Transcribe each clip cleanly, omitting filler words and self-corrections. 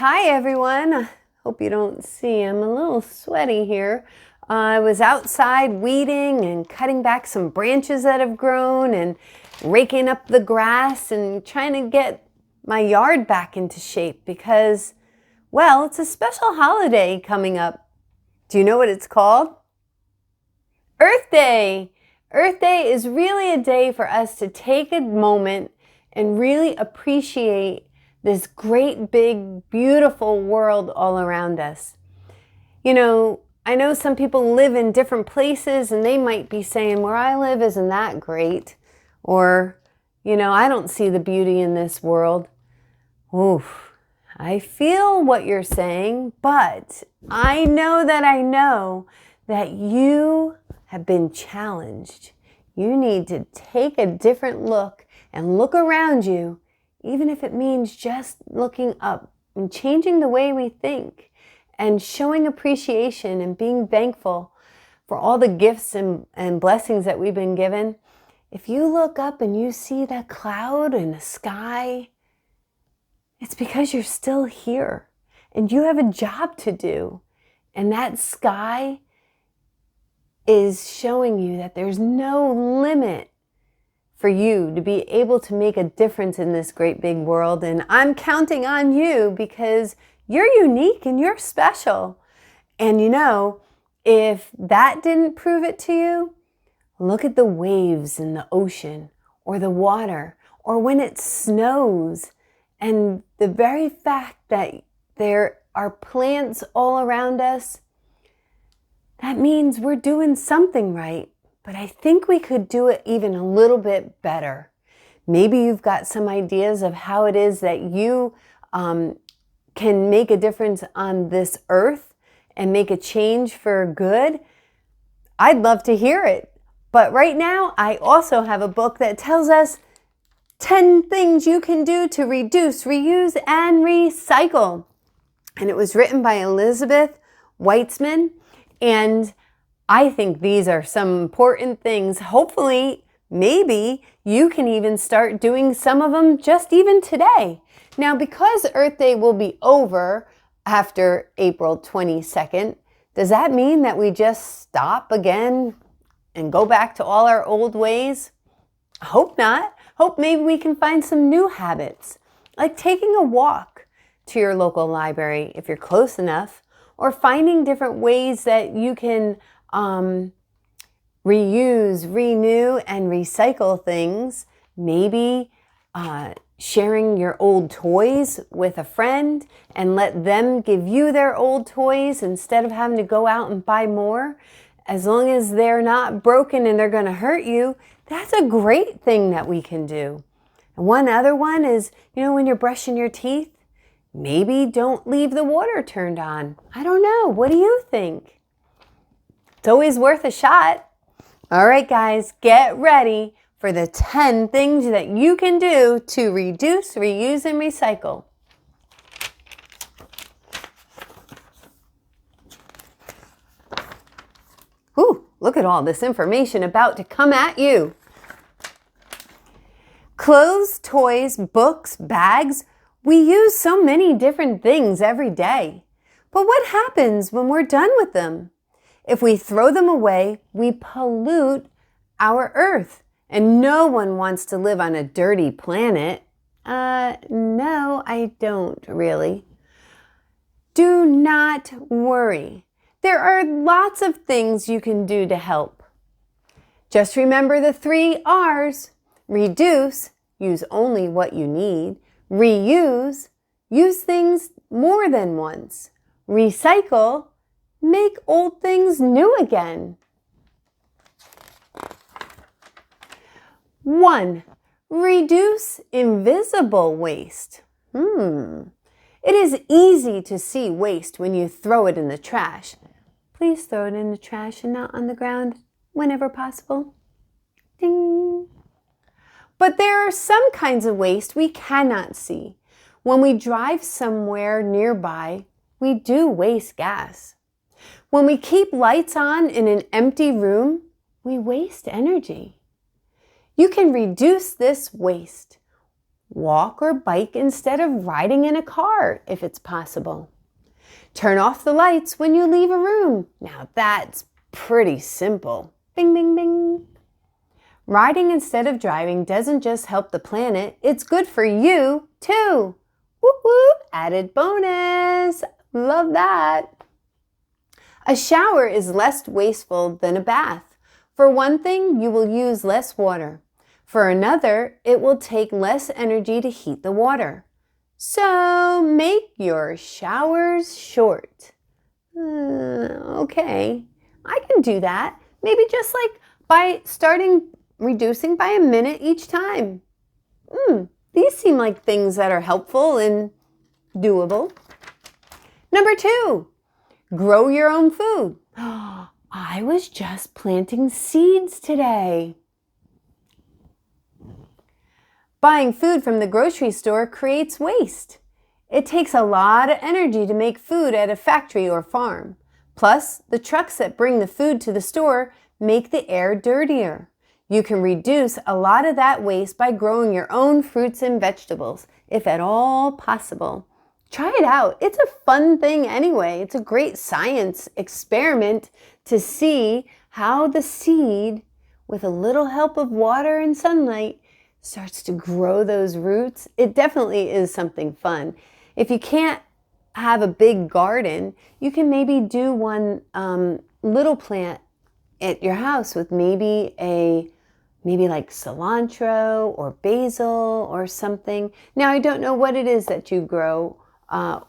Hi everyone. Hope you don't see I'm a little sweaty here. I was outside weeding and cutting back some branches that have grown and raking up the grass and trying to get my yard back into shape because, well, it's a special holiday coming up. Do you know what it's called? Earth Day. Earth Day is really a day for us to take a moment and really appreciate this great, big, beautiful world all around us. You know, I know some people live in different places and they might be saying, where I live isn't that great. Or, you know, I don't see the beauty in this world. Oof, I feel what you're saying, but I know that you have been challenged. You need to take a different look and look around you, even if it means just looking up and changing the way we think and showing appreciation and being thankful for all the gifts and blessings that we've been given. If you look up and you see that cloud in the sky, it's because you're still here and you have a job to do. And that sky is showing you that there's no limit for you to be able to make a difference in this great big world. And I'm counting on you because you're unique and you're special. And you know, if that didn't prove it to you, look at the waves in the ocean or the water or when it snows. And the very fact that there are plants all around us, that means we're doing something right. But I think we could do it even a little bit better. Maybe you've got some ideas of how it is that you can make a difference on this earth and make a change for good. I'd love to hear it. But right now, I also have a book that tells us 10 things you can do to reduce, reuse, and recycle. And it was written by Elizabeth Weitzman. And I think these are some important things. Hopefully, maybe you can even start doing some of them just even today. Now, because Earth Day will be over after April 22nd, does that mean that we just stop again and go back to all our old ways? I hope not. Hope maybe we can find some new habits, like taking a walk to your local library if you're close enough, or finding different ways that you can reuse, renew, and recycle things. Maybe sharing your old toys with a friend and let them give you their old toys instead of having to go out and buy more. As long as they're not broken and they're going to hurt you, that's a great thing that we can do. And one other one is, you know, when you're brushing your teeth, maybe don't leave the water turned on. I don't know. What do you think? It's always worth a shot. All right, guys, get ready for the 10 things that you can do to reduce, reuse, and recycle. Ooh, look at all this information about to come at you. Clothes, toys, books, bags. We use so many different things every day. But what happens when we're done with them? If we throw them away, we pollute our earth. And no one wants to live on a dirty planet. No, I don't really. Do not worry. There are lots of things you can do to help. Just remember the 3 R's. Reduce, use only what you need. Reuse, use things more than once. Recycle, make old things new again. 1. Reduce invisible waste. It is easy to see waste when you throw it in the trash. Please throw it in the trash and not on the ground whenever possible. Ding. But there are some kinds of waste we cannot see. When we drive somewhere nearby, we do waste gas. When we keep lights on in an empty room, we waste energy. You can reduce this waste. Walk or bike instead of riding in a car if it's possible. Turn off the lights when you leave a room. Now that's pretty simple. Bing, bing, bing. Riding instead of driving doesn't just help the planet, it's good for you too. Whoop whoop, added bonus. Love that. A shower is less wasteful than a bath. For one thing, you will use less water. For another, it will take less energy to heat the water. So make your showers short. Okay, I can do that. Maybe just like by reducing by a minute each time. These seem like things that are helpful and doable. Number 2, grow your own food. I was just planting seeds today. Buying food from the grocery store creates waste. It takes a lot of energy to make food at a factory or farm. Plus, the trucks that bring the food to the store make the air dirtier. You can reduce a lot of that waste by growing your own fruits and vegetables, if at all possible. Try it out. It's a fun thing anyway. It's a great science experiment to see how the seed, with a little help of water and sunlight, starts to grow those roots. It definitely is something fun. If you can't have a big garden, you can maybe do one little plant at your house with maybe like cilantro or basil or something. Now, I don't know what it is that you grow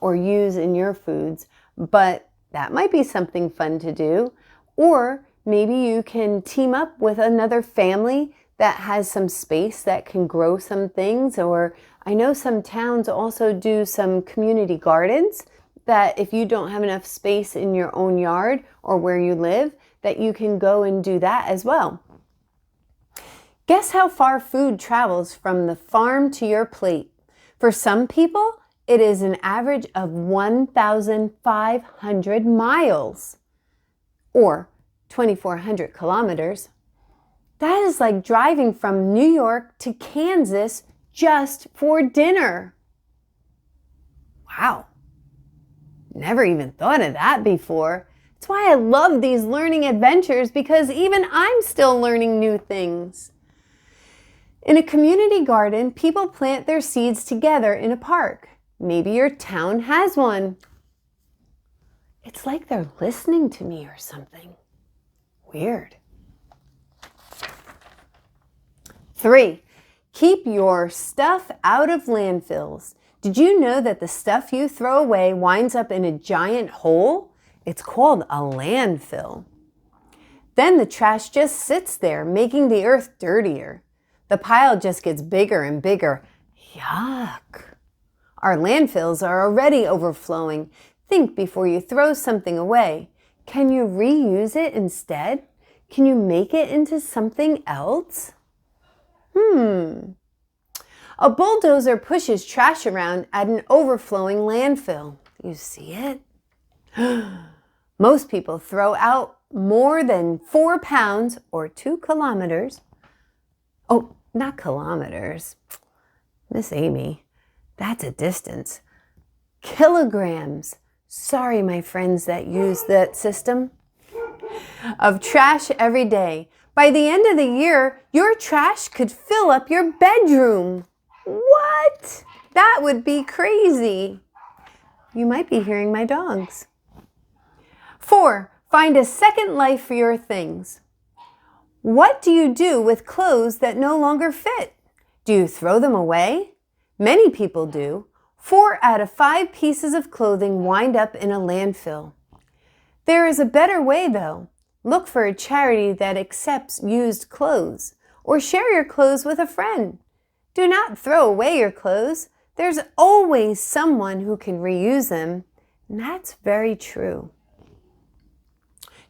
or use in your foods, but that might be something fun to do. Or maybe you can team up with another family that has some space that can grow some things. Or I know some towns also do some community gardens that if you don't have enough space in your own yard or where you live, that you can go and do that as well. Guess how far food travels from the farm to your plate? For some people, it is an average of 1,500 miles or 2,400 kilometers. That is like driving from New York to Kansas just for dinner. Wow. Never even thought of that before. That's why I love these learning adventures, because even I'm still learning new things. In a community garden, people plant their seeds together in a park. Maybe your town has one. It's like they're listening to me or something. Weird. 3, keep your stuff out of landfills. Did you know that the stuff you throw away winds up in a giant hole? It's called a landfill. Then the trash just sits there, making the earth dirtier. The pile just gets bigger and bigger. Yuck. Our landfills are already overflowing. Think before you throw something away. Can you reuse it instead? Can you make it into something else? A bulldozer pushes trash around at an overflowing landfill. You see it? Most people throw out more than 4 pounds or 2 kilometers. Oh, not kilometers. Miss Amy, that's a distance. Kilograms. Sorry, my friends that use that system. Of trash every day. By the end of the year, your trash could fill up your bedroom. What? That would be crazy. You might be hearing my dogs. 4, find a second life for your things. What do you do with clothes that no longer fit? Do you throw them away? Many people do. 4 out of 5 pieces of clothing wind up in a landfill. There is a better way, though. Look for a charity that accepts used clothes, or share your clothes with a friend. Do not throw away your clothes. There's always someone who can reuse them, and that's very true.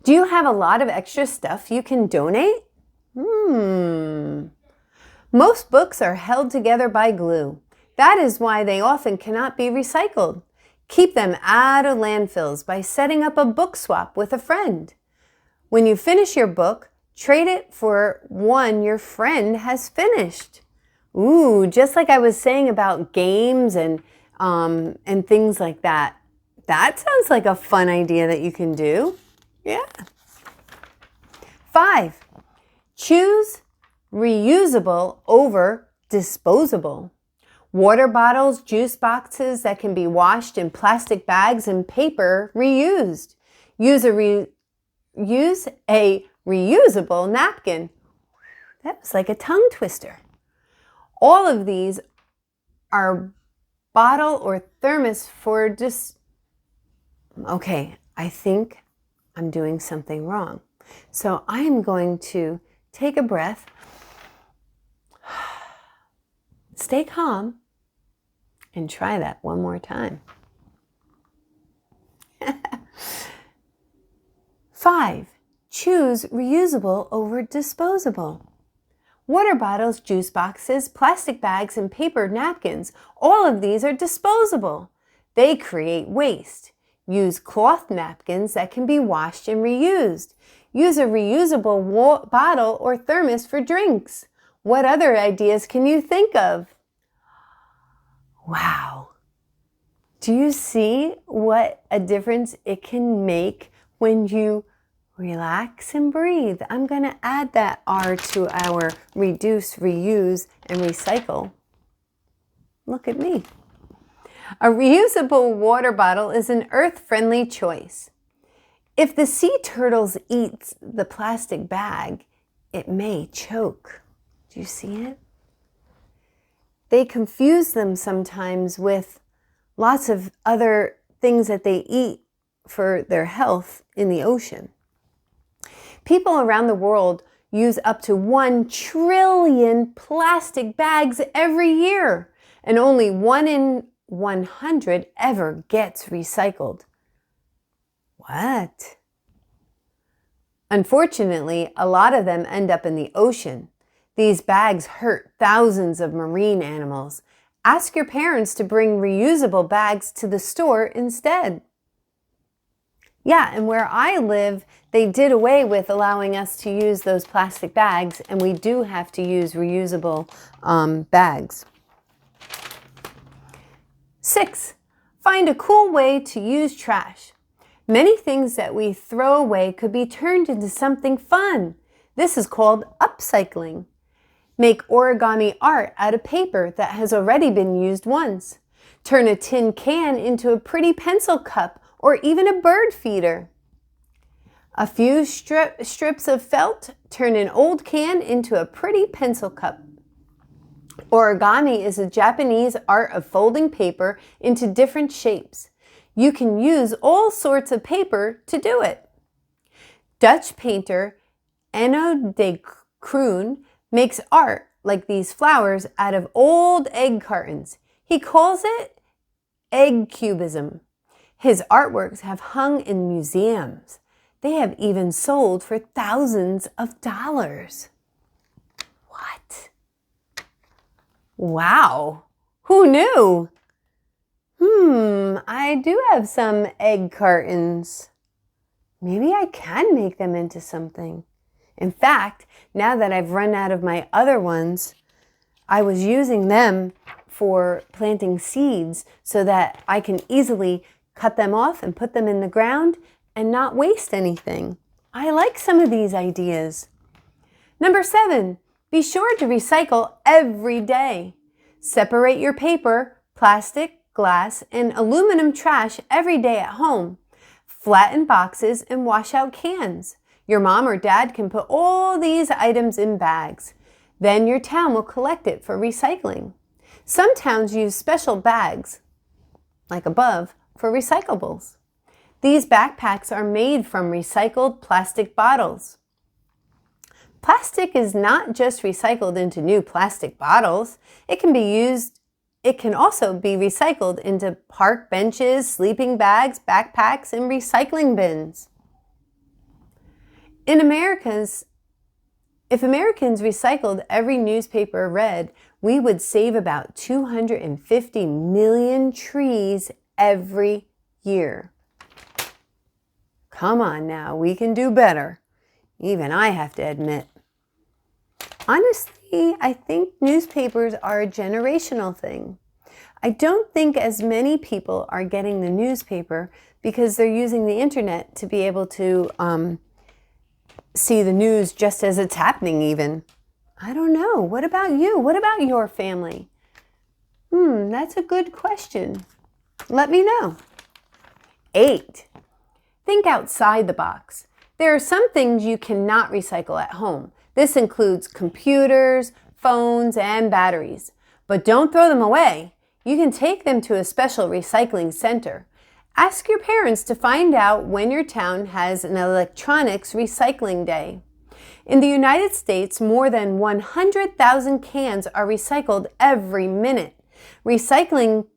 Do you have a lot of extra stuff you can donate? Most books are held together by glue. That is why they often cannot be recycled. Keep them out of landfills by setting up a book swap with a friend. When you finish your book, trade it for one your friend has finished. Ooh, just like I was saying about games and things like that. That sounds like a fun idea that you can do. Yeah. 5, choose reusable over disposable. Water bottles, juice boxes that can be washed in plastic bags and paper reused. Use a reusable napkin. That was like a tongue twister. All of these are bottle or thermos for okay, I think I'm doing something wrong. So I am going to take a breath, stay calm, and try that one more time. 5, choose reusable over disposable. Water bottles, juice boxes, plastic bags, and paper napkins, all of these are disposable. They create waste. Use cloth napkins that can be washed and reused. Use a reusable bottle or thermos for drinks. What other ideas can you think of? Wow. Do you see what a difference it can make when you relax and breathe? I'm going to add that R to our reduce, reuse, and recycle. Look at me. A reusable water bottle is an earth-friendly choice. If the sea turtles eat the plastic bag, it may choke. Do you see it? They confuse them sometimes with lots of other things that they eat for their health in the ocean. People around the world use up to 1 trillion plastic bags every year, and only 1 in 100 ever gets recycled. What? Unfortunately, a lot of them end up in the ocean. These bags hurt thousands of marine animals. Ask your parents to bring reusable bags to the store instead. Yeah, and where I live, they did away with allowing us to use those plastic bags, and we do have to use reusable bags. 6, find a cool way to use trash. Many things that we throw away could be turned into something fun. This is called upcycling. Make origami art out of paper that has already been used once. Turn a tin can into a pretty pencil cup or even a bird feeder. A few strips of felt turn an old can into a pretty pencil cup. Origami is a Japanese art of folding paper into different shapes. You can use all sorts of paper to do it. Dutch painter Enno de Kroon makes art like these flowers out of old egg cartons. He calls it egg cubism. His artworks have hung in museums. They have even sold for thousands of dollars. What? Wow, who knew? I do have some egg cartons. Maybe I can make them into something. In fact, now that I've run out of my other ones, I was using them for planting seeds so that I can easily cut them off and put them in the ground and not waste anything. I like some of these ideas. Number 7, be sure to recycle every day. Separate your paper, plastic, glass, and aluminum trash every day at home. Flatten boxes and wash out cans. Your mom or dad can put all these items in bags. Then your town will collect it for recycling. Some towns use special bags, like above, for recyclables. These backpacks are made from recycled plastic bottles. Plastic is not just recycled into new plastic bottles. It can also be recycled into park benches, sleeping bags, backpacks, and recycling bins. If Americans recycled every newspaper read, we would save about 250 million trees every year. Come on now, we can do better. Even I have to admit. Honestly, maybe I think newspapers are a generational thing. I don't think as many people are getting the newspaper because they're using the internet to be able to see the news just as it's happening even. I don't know. What about you? What about your family? That's a good question. Let me know. 8. Think outside the box. There are some things you cannot recycle at home. This includes computers, phones, and batteries. But don't throw them away. You can take them to a special recycling center. Ask your parents to find out when your town has an electronics recycling day. In the United States, more than 100,000 cans are recycled every minute. Recycling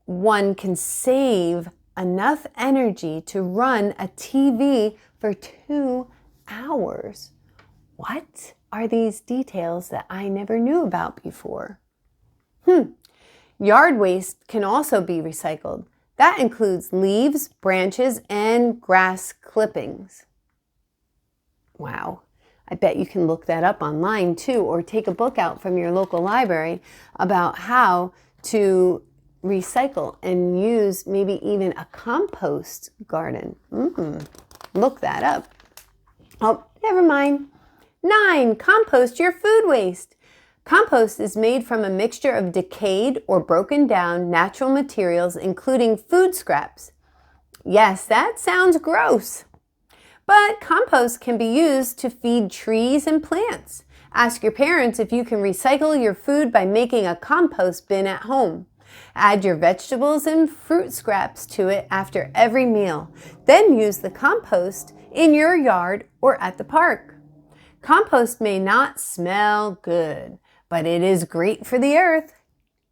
one can save enough energy to run a TV for 2 hours. What are these details that I never knew about before? Yard waste can also be recycled. That includes leaves, branches, and grass clippings. Wow. I bet you can look that up online too, or take a book out from your local library about how to recycle and use maybe even a compost garden. Look that up. Oh, never mind. 9, compost your food waste. Compost is made from a mixture of decayed or broken down natural materials, including food scraps. Yes, that sounds gross. But compost can be used to feed trees and plants. Ask your parents if you can recycle your food by making a compost bin at home. Add your vegetables and fruit scraps to it after every meal. Then use the compost in your yard or at the park. Compost may not smell good, but it is great for the earth.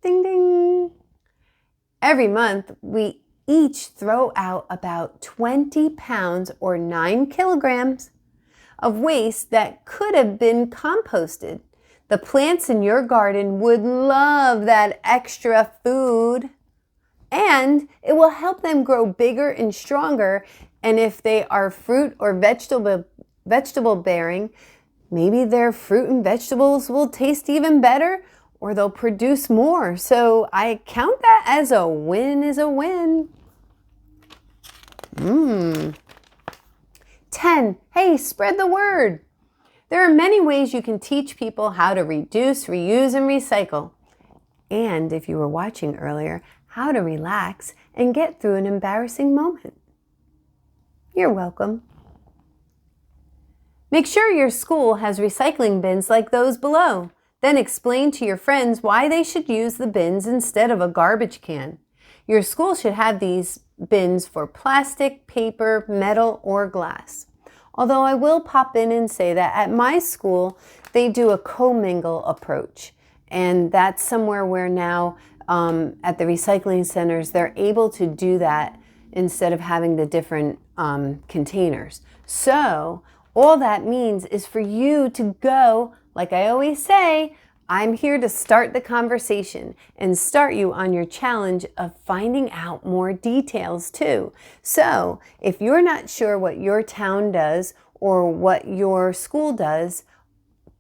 Ding, ding. Every month, we each throw out about 20 pounds or 9 kilograms of waste that could have been composted. The plants in your garden would love that extra food, and it will help them grow bigger and stronger. And if they are fruit or vegetable bearing, maybe their fruit and vegetables will taste even better, or they'll produce more. So I count that as a win is a win. 10. Hey, spread the word. There are many ways you can teach people how to reduce, reuse, and recycle. And if you were watching earlier, how to relax and get through an embarrassing moment. You're welcome. Make sure your school has recycling bins like those below. Then explain to your friends why they should use the bins instead of a garbage can. Your school should have these bins for plastic, paper, metal, or glass. Although I will pop in and say that at my school, they do a commingle approach. And that's somewhere where now at the recycling centers, they're able to do that instead of having the different containers. So all that means is for you to go, like I always say, I'm here to start the conversation and start you on your challenge of finding out more details too. So if you're not sure what your town does or what your school does,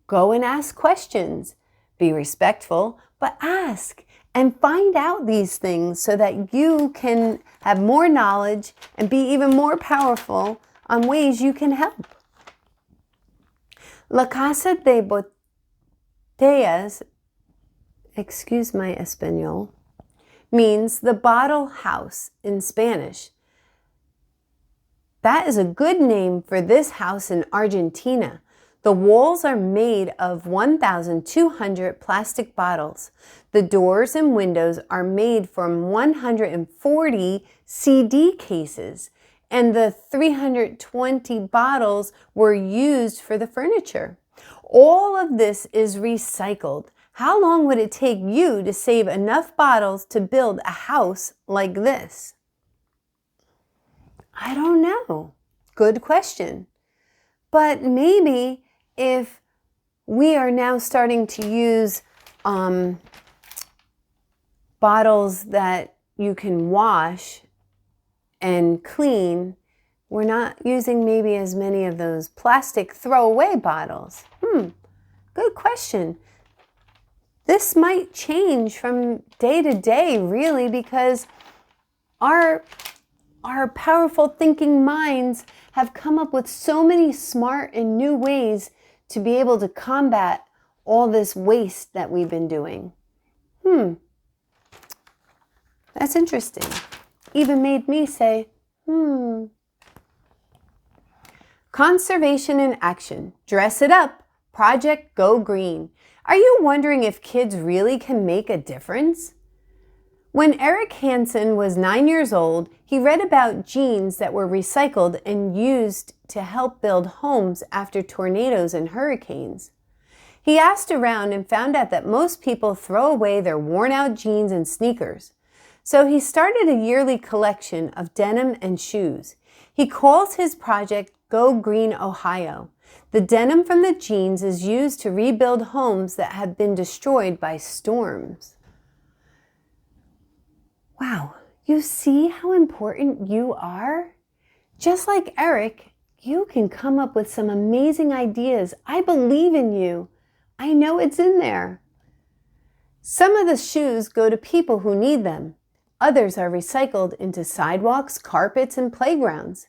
go and ask questions. Be respectful, but ask and find out these things so that you can have more knowledge and be even more powerful on ways you can help. La Casa de Botellas, excuse my Espanol, means the bottle house in Spanish. That is a good name for this house in Argentina. The walls are made of 1,200 plastic bottles. The doors and windows are made from 140 CD cases, and the 320 bottles were used for the furniture. All of this is recycled. How long would it take you to save enough bottles to build a house like this? I don't know. Good question. But maybe if we are now starting to use bottles that you can wash and clean, we're not using maybe as many of those plastic throwaway bottles. Good question. this might change from day to day, really, because our powerful thinking minds have come up with so many smart and new ways to be able to combat all this waste that we've been doing. That's interesting. Even made me say, Conservation in action. Dress it up. Project Go Green. Are you wondering if kids really can make a difference? When Eric Hansen was 9 years old, he read about jeans that were recycled and used to help build homes after tornadoes and hurricanes. He asked around and found out that most people throw away their worn-out jeans and sneakers. So he started a yearly collection of denim and shoes. He calls his project Go Green, Ohio. The denim from the jeans is used to rebuild homes that have been destroyed by storms. Wow, you see how important you are? Just like Eric, you can come up with some amazing ideas. I believe in you. I know it's in there. Some of the shoes go to people who need them. Others are recycled into sidewalks, carpets, and playgrounds.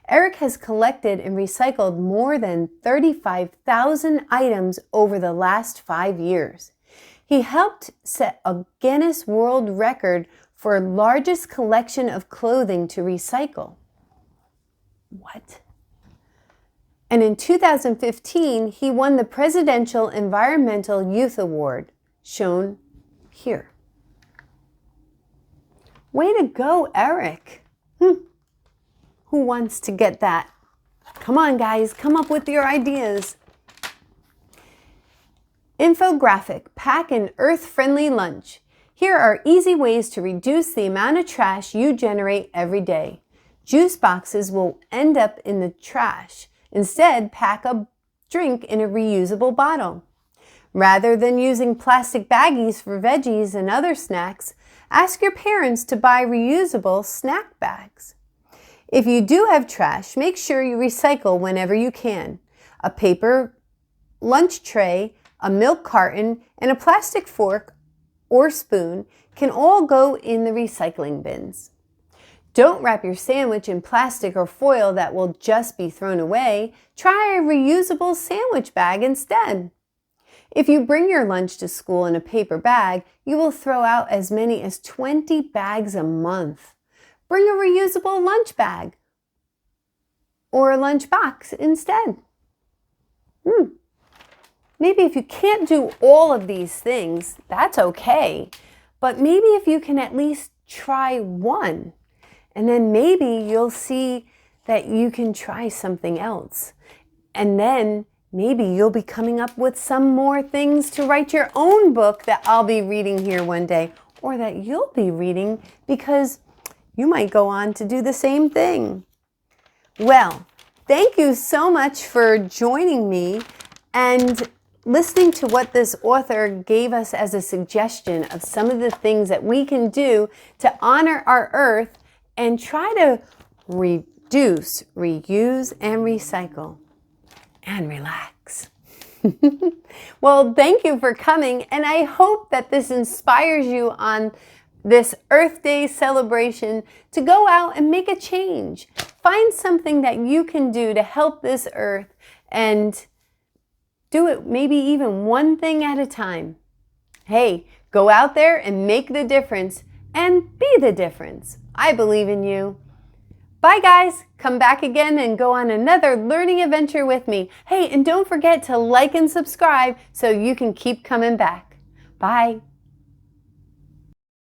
Eric has collected and recycled more than 35,000 items over the last 5 years. He helped set a Guinness World Record for largest collection of clothing to recycle. What? And in 2015, he won the Presidential Environmental Youth Award, shown here. Way to go, Eric. Who wants to get that? Come on, guys, come up with your ideas. Infographic, pack an earth-friendly lunch. Here are easy ways to reduce the amount of trash you generate every day. Juice boxes will end up in the trash. Instead, pack a drink in a reusable bottle. Rather than using plastic baggies for veggies and other snacks, ask your parents to buy reusable snack bags. If you do have trash, make sure you recycle whenever you can. A paper lunch tray, a milk carton, and a plastic fork or spoon can all go in the recycling bins. Don't wrap your sandwich in plastic or foil that will just be thrown away. Try a reusable sandwich bag instead. If you bring your lunch to school in a paper bag, you will throw out as many as 20 bags a month. Bring a reusable lunch bag or a lunch box instead. Maybe if you can't do all of these things, that's okay. But maybe if you can at least try one, and then maybe you'll see that you can try something else. And then maybe you'll be coming up with some more things to write your own book that I'll be reading here one day, or that you'll be reading because you might go on to do the same thing. Well, thank you so much for joining me and listening to what this author gave us as a suggestion of some of the things that we can do to honor our earth and try to reduce, reuse, and recycle. And relax. Well, thank you for coming, and I hope that this inspires you on this Earth Day celebration to go out and make a change. Find something that you can do to help this earth and do it maybe even one thing at a time. Hey, go out there and make the difference and be the difference. I believe in you. Bye, guys. Come back again and go on another learning adventure with me. Hey, and don't forget to like and subscribe so you can keep coming back. Bye.